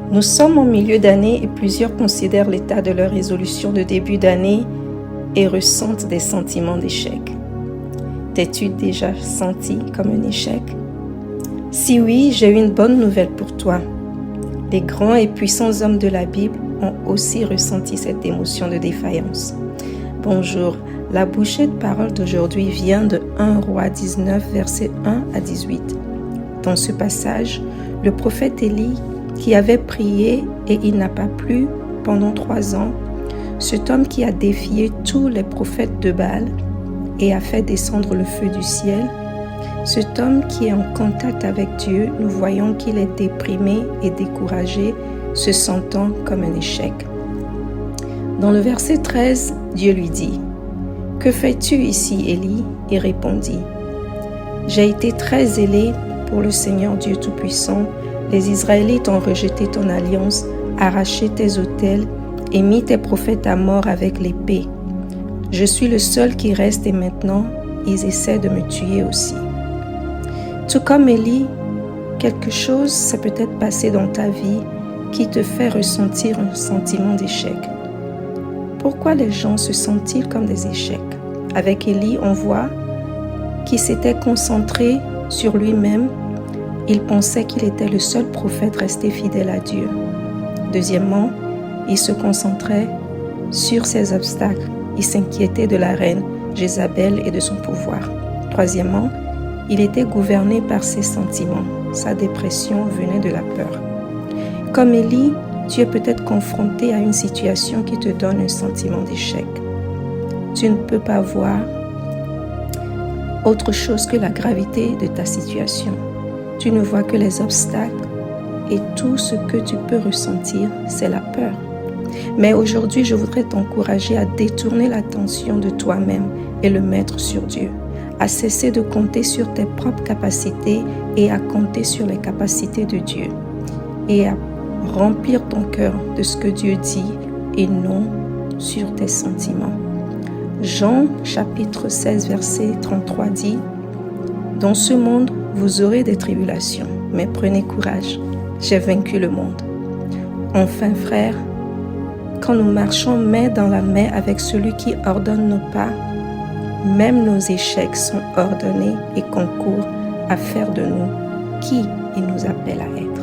Nous sommes en milieu d'année et plusieurs considèrent l'état de leur résolution de début d'année et ressentent des sentiments d'échec. T'es-tu déjà senti comme un échec? Si oui, j'ai une bonne nouvelle pour toi. Les grands et puissants hommes de la Bible ont aussi ressenti cette émotion de défaillance. Bonjour, la bouchée de parole d'aujourd'hui vient de 1 Roi 19, versets 1 à 18. Dans ce passage, le prophète Élie, qui avait prié et il n'a pas plu pendant 3 ans, cet homme qui a défié tous les prophètes de Baal et a fait descendre le feu du ciel, cet homme qui est en contact avec Dieu, nous voyons qu'il est déprimé et découragé, se sentant comme un échec. Dans le verset 13, Dieu lui dit « Que fais-tu ici, Élie ?» Il répondit « J'ai été très zélé pour le Seigneur Dieu Tout-Puissant. Les Israélites ont rejeté ton alliance, arraché tes autels et mis tes prophètes à mort avec l'épée. Je suis le seul qui reste et maintenant, ils essaient de me tuer aussi. » Tout comme Élie, quelque chose s'est peut-être passé dans ta vie qui te fait ressentir un sentiment d'échec. Pourquoi les gens se sentent-ils comme des échecs? Avec Élie, on voit qu'il s'était concentré sur lui-même. Il pensait qu'il était le seul prophète resté fidèle à Dieu. Deuxièmement, il se concentrait sur ses obstacles. Il s'inquiétait de la reine Jézabel et de son pouvoir. Troisièmement, il était gouverné par ses sentiments. Sa dépression venait de la peur. Comme Élie, tu es peut-être confronté à une situation qui te donne un sentiment d'échec. Tu ne peux pas voir autre chose que la gravité de ta situation. Tu ne vois que les obstacles et tout ce que tu peux ressentir, c'est la peur. Mais aujourd'hui, je voudrais t'encourager à détourner l'attention de toi-même et le mettre sur Dieu, à cesser de compter sur tes propres capacités et à compter sur les capacités de Dieu et à remplir ton cœur de ce que Dieu dit et non sur tes sentiments. Jean chapitre 16 verset 33 dit « Dans ce monde, vous aurez des tribulations, mais prenez courage, j'ai vaincu le monde. » Enfin, frères, quand nous marchons main dans la main avec celui qui ordonne nos pas, même nos échecs sont ordonnés et concourent à faire de nous qui il nous appelle à être.